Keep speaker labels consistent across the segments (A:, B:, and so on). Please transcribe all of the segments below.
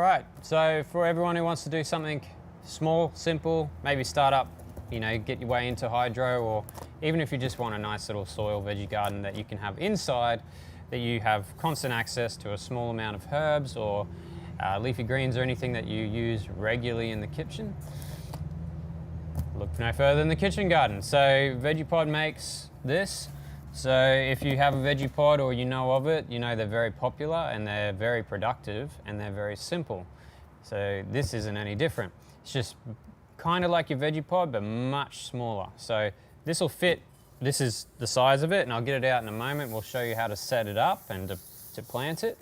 A: Right, so for everyone who wants to do something small, simple, maybe start up, get your way into hydro, or even if you just want a nice little soil veggie garden that you can have inside, that you have constant access to a small amount of herbs or leafy greens or anything that you use regularly in the kitchen, look no further than the kitchen garden. So Vegepod makes this. So if you have a Vegepod or you know of it, they're very popular and they're very productive and they're very simple. So this isn't any different. It's just kind of like your Vegepod, but much smaller. So this will fit, this is the size of it, and I'll get it out in a moment. We'll show you how to set it up and to plant it.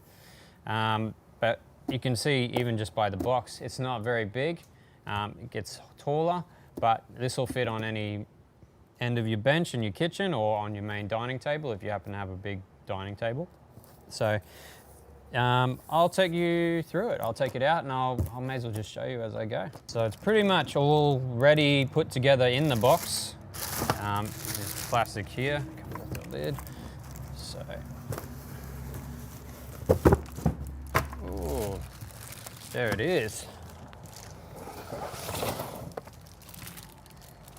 A: But you can see even just by the box, it's not very big. It gets taller, but this will fit on any end of your bench in your kitchen or on your main dining table if you happen to have a big dining table. So I'll take you through it. I'll take it out and I may as well just show you as I go. So it's pretty much all ready, put together in the box. There's plastic here, comes off the lid. So, ooh, there it is.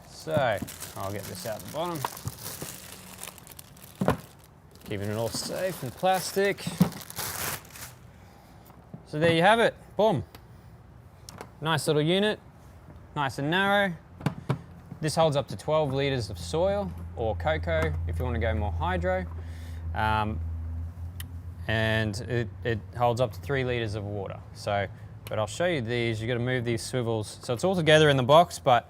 A: So I'll get this out the bottom. Keeping it all safe in plastic. So there you have it, boom. Nice little unit, nice and narrow. This holds up to 12 litres of soil or cocoa if you want to go more hydro. And it holds up to 3 litres of water. So, but I'll show you these, you've got to move these swivels. So it's all together in the box, but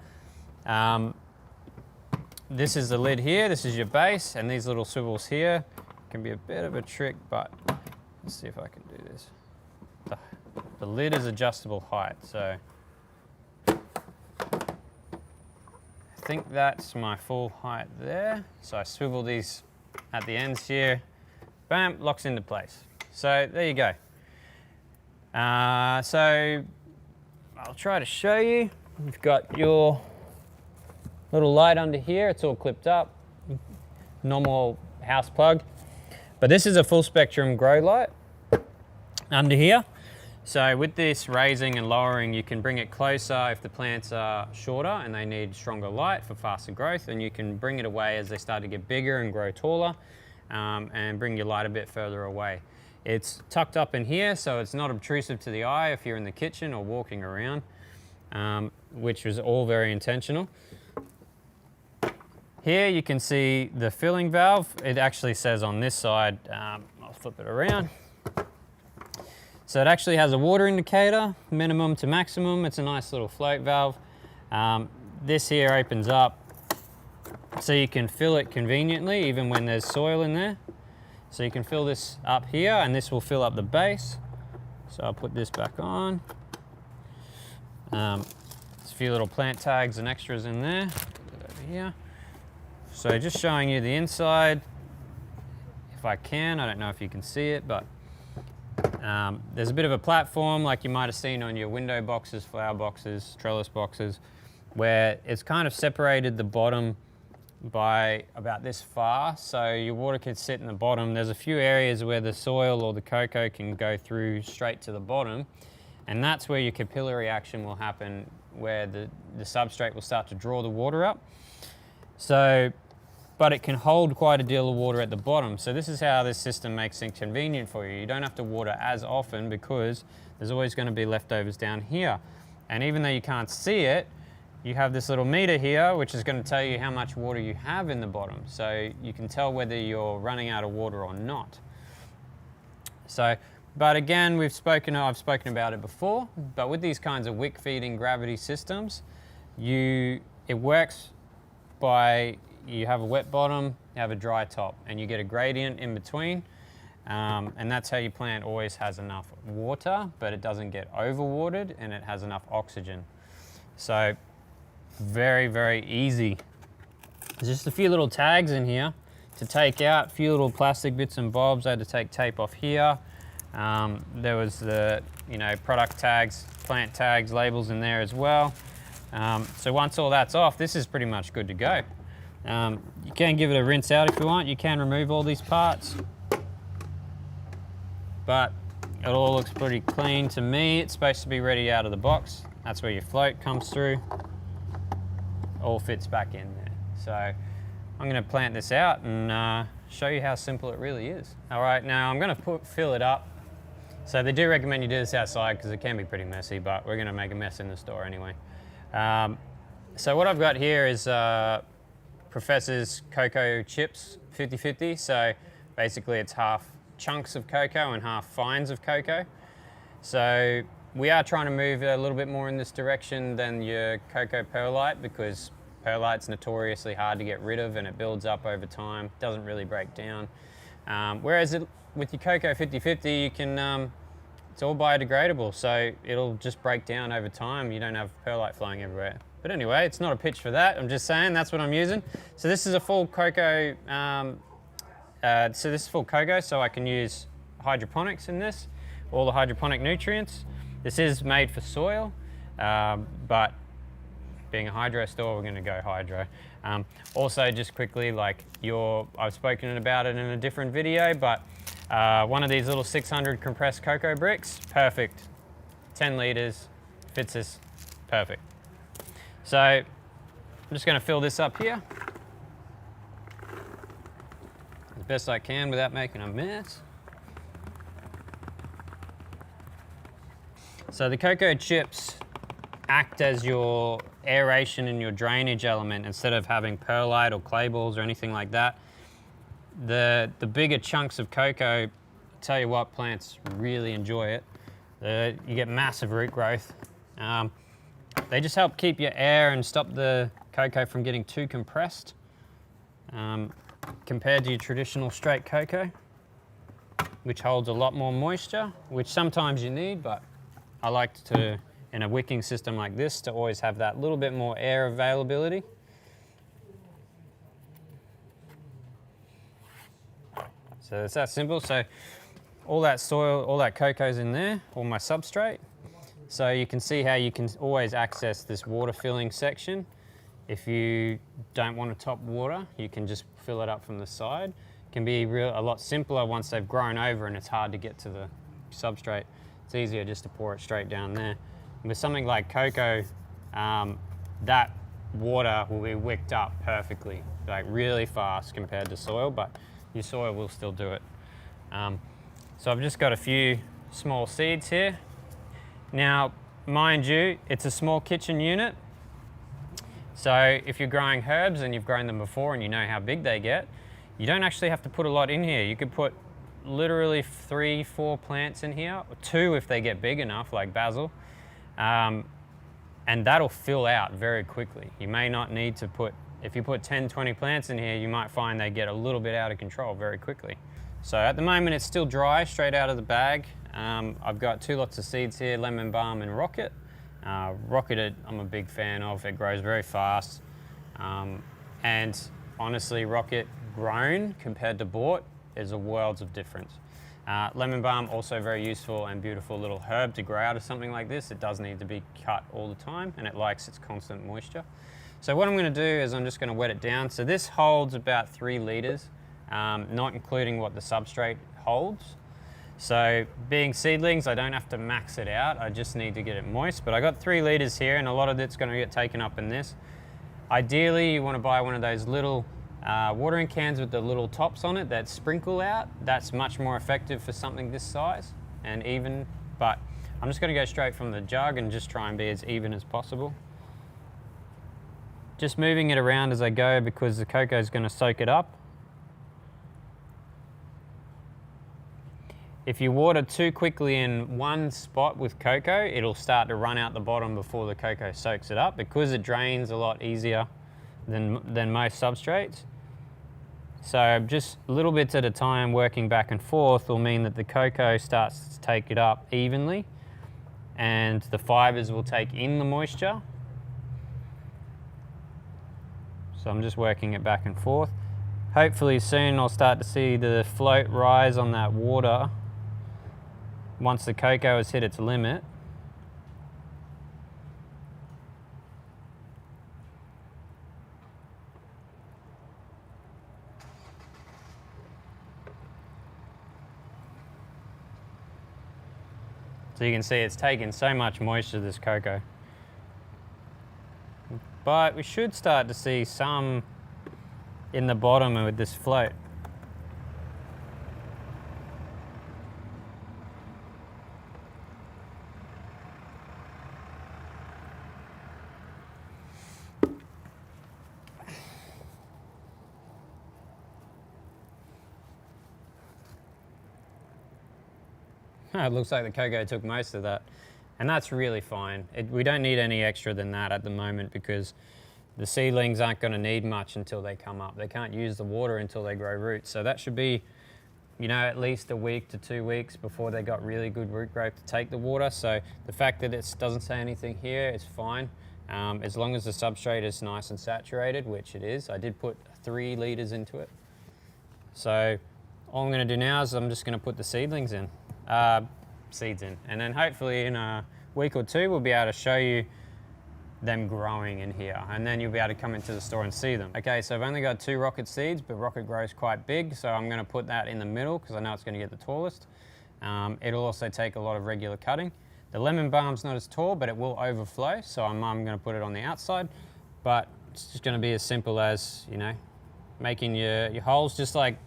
A: this is the lid here, this is your base, and these little swivels here can be a bit of a trick, but let's see if I can do this. The lid is adjustable height, so I think that's my full height there. So I swivel these at the ends here, bam, locks into place. So there you go. So I'll try to show you. You've got your little light under here, it's all clipped up, normal house plug. But this is a full spectrum grow light under here. So with this raising and lowering, you can bring it closer if the plants are shorter and they need stronger light for faster growth, and you can bring it away as they start to get bigger and grow taller, and bring your light a bit further away. It's tucked up in here, so it's not obtrusive to the eye if you're in the kitchen or walking around, which was all very intentional. Here you can see the filling valve. It actually says on this side, I'll flip it around. So it actually has a water indicator, minimum to maximum. It's a nice little float valve. This here opens up so you can fill it conveniently even when there's soil in there. So you can fill this up here and this will fill up the base. So I'll put this back on. There's a few little plant tags and extras in there. Put it over here. So just showing you the inside, if I can. I don't know if you can see it, but there's a bit of a platform like you might have seen on your window boxes, flower boxes, trellis boxes, where it's kind of separated the bottom by about this far, so your water could sit in the bottom. There's a few areas where the soil or the cocoa can go through straight to the bottom, and that's where your capillary action will happen, where the substrate will start to draw the water up. So, but it can hold quite a deal of water at the bottom. So this is how this system makes it convenient for you. You don't have to water as often because there's always going to be leftovers down here. And even though you can't see it, you have this little meter here, which is going to tell you how much water you have in the bottom. So you can tell whether you're running out of water or not. So, but again, I've spoken about it before, but with these kinds of wick feeding gravity systems, it works by, you have a wet bottom, you have a dry top, and you get a gradient in between, and that's how your plant always has enough water, but it doesn't get overwatered and it has enough oxygen. So very, very easy. There's just a few little tags in here to take out, a few little plastic bits and bobs. I had to take tape off here. There was the product tags, plant tags, labels in there as well. So once all that's off, this is pretty much good to go. You can give it a rinse out if you want. You can remove all these parts, but It all looks pretty clean to me. It's supposed to be ready out of the box. That's where your float comes through. All fits back in there. So I'm going to plant this out and show you how simple it really is. All right, now I'm going to fill it up. So they do recommend you do this outside because it can be pretty messy, but we're going to make a mess in the store anyway. So what I've got here is Professor's cocoa chips 50-50. So basically it's half chunks of cocoa and half fines of cocoa. So we are trying to move a little bit more in this direction than your cocoa perlite, because perlite's notoriously hard to get rid of and it builds up over time, doesn't really break down. Whereas with your cocoa 50-50, you can, it's all biodegradable, so it'll just break down over time. You don't have perlite flying everywhere. But anyway, it's not a pitch for that. I'm just saying that's what I'm using. So this is a full cocoa, so I can use hydroponics in this, all the hydroponic nutrients. This is made for soil, but being a hydro store, we're going to go hydro. Also, just quickly, like I've spoken about it in a different video, but one of these little 600 compressed cocoa bricks, perfect. 10 liters, fits this perfect. So I'm just going to fill this up here as best I can without making a mess. So the cocoa chips act as your aeration and your drainage element instead of having perlite or clay balls or anything like that. The bigger chunks of cocoa, I'll tell you what, plants really enjoy it. You get massive root growth. They just help keep your air and stop the cocoa from getting too compressed compared to your traditional straight cocoa, which holds a lot more moisture, which sometimes you need, but I like to, in a wicking system like this, to always have that little bit more air availability. So it's that simple. So all that soil, all that cocoa's in there, all my substrate. So you can see how you can always access this water filling section. If you don't want to top water, you can just fill it up from the side. It can be a lot simpler once they've grown over and it's hard to get to the substrate. It's easier just to pour it straight down there. And with something like cocoa, that water will be wicked up perfectly, like really fast compared to soil, but your soil will still do it. So I've just got a few small seeds here. Now, mind you, it's a small kitchen unit. So if you're growing herbs and you've grown them before and you know how big they get, you don't actually have to put a lot in here. You could put literally 3-4 plants in here, or 2 if they get big enough, like basil, and that'll fill out very quickly. You may not need to put, if you put 10-20 plants in here, you might find they get a little bit out of control very quickly. So at the moment it's still dry, straight out of the bag. I've got 2 lots of seeds here, lemon balm and rocket. Rocket I'm a big fan of, it grows very fast. And honestly, rocket grown compared to bought is a worlds of difference. Lemon balm, also very useful and beautiful little herb to grow out of something like this. It does need to be cut all the time and it likes its constant moisture. So what I'm going to do is I'm just going to wet it down. So this holds about 3 liters, not including what the substrate holds. So being seedlings, I don't have to max it out. I just need to get it moist. But I got 3 liters here and a lot of it's going to get taken up in this. Ideally, you want to buy one of those little watering cans with the little tops on it that sprinkle out. That's much more effective for something this size and even, but I'm just going to go straight from the jug and just try and be as even as possible. Just moving it around as I go because the cocoa is going to soak it up. If you water too quickly in one spot with cocoa, it'll start to run out the bottom before the cocoa soaks it up because it drains a lot easier than most substrates. So just little bits at a time working back and forth will mean that the cocoa starts to take it up evenly and the fibers will take in the moisture. So I'm just working it back and forth. Hopefully soon I'll start to see the float rise on that water once the cocoa has hit its limit. So you can see it's taking so much moisture, this cocoa. But we should start to see some in the bottom with this float. It looks like the cocoa took most of that. And that's really fine. We don't need any extra than that at the moment because the seedlings aren't going to need much until they come up. They can't use the water until they grow roots. So that should be, you know, at least a week to 2 weeks before they got really good root growth to take the water. So the fact that it doesn't say anything here is fine. As long as the substrate is nice and saturated, which it is. I did put 3 liters into it. So all I'm going to do now is I'm just going to put the seedlings in. Seeds in, and then hopefully in a week or 2 we'll be able to show you them growing in here, and then you'll be able to come into the store and see them. Okay, so I've only got 2 rocket seeds, but rocket grows quite big, so I'm going to put that in the middle because I know it's going to get the tallest. It'll also take a lot of regular cutting. The lemon balm's not as tall, but it will overflow, so I'm going to put it on the outside. But it's just going to be as simple as, you know, making your holes, just like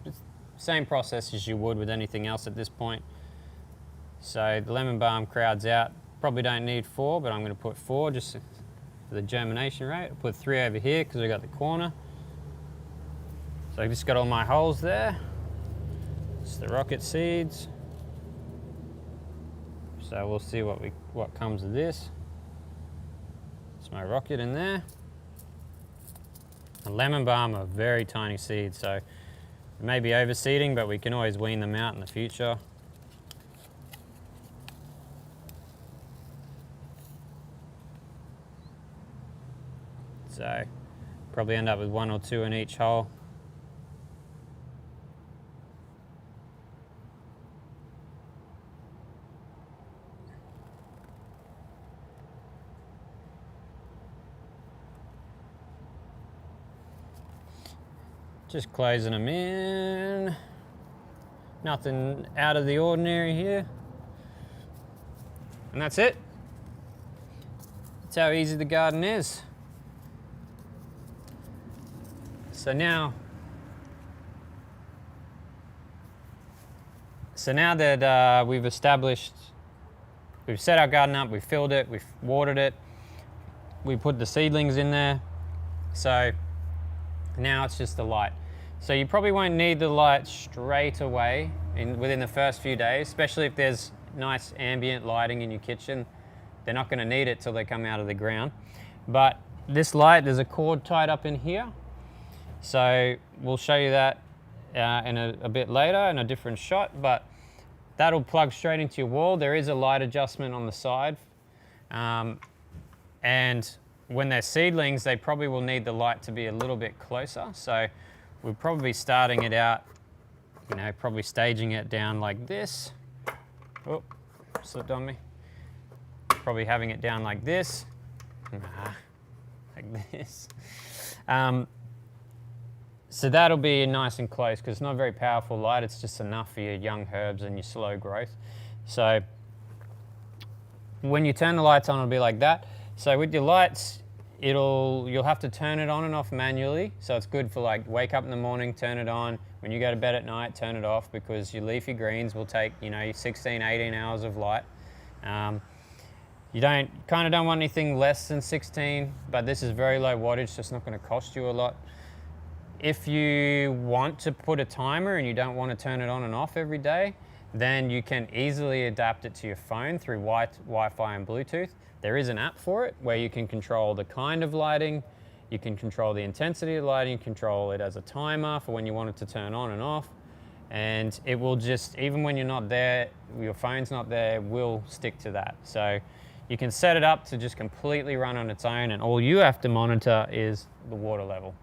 A: same process as you would with anything else at this point. So the lemon balm crowds out. Probably don't need 4, but I'm going to put 4 just for the germination rate. I'll put 3 over here because we've got the corner. So I just got all my holes there. It's the rocket seeds. So we'll see what comes of this. It's my rocket in there. The lemon balm are very tiny seeds, so it may be overseeding, but we can always wean them out in the future. So probably end up with 1 or 2 in each hole. Just closing them in. Nothing out of the ordinary here. And that's it. That's how easy the garden is. So now that we've set our garden up, we've filled it, we've watered it, we put the seedlings in there. So now it's just the light. So you probably won't need the light straight away within the first few days, especially if there's nice ambient lighting in your kitchen. They're not going to need it till they come out of the ground. But this light, there's a cord tied up in here. So we'll show you that in a bit later in a different shot, but that'll plug straight into your wall. There is a light adjustment on the side. And when they're seedlings, they probably will need the light to be a little bit closer. So we're probably starting it out, you know, probably staging it down like this. Oh, slipped on me. Probably having it down like this. Like this. So that'll be nice and close because it's not very powerful light. It's just enough for your young herbs and your slow growth. So when you turn the lights on, it'll be like that. So with your lights, you'll have to turn it on and off manually. So it's good for like wake up in the morning, turn it on. When you go to bed at night, turn it off because your leafy greens will take, you know, 16, 18 hours of light. You kind of don't want anything less than 16, but this is very low wattage, so it's not going to cost you a lot. If you want to put a timer and you don't want to turn it on and off every day, then you can easily adapt it to your phone through Wi-Fi and Bluetooth. There is an app for it where you can control the kind of lighting, you can control the intensity of the lighting, you control it as a timer for when you want it to turn on and off. And it will just, even when you're not there, your phone's not there, it will stick to that. So you can set it up to just completely run on its own, and all you have to monitor is the water level.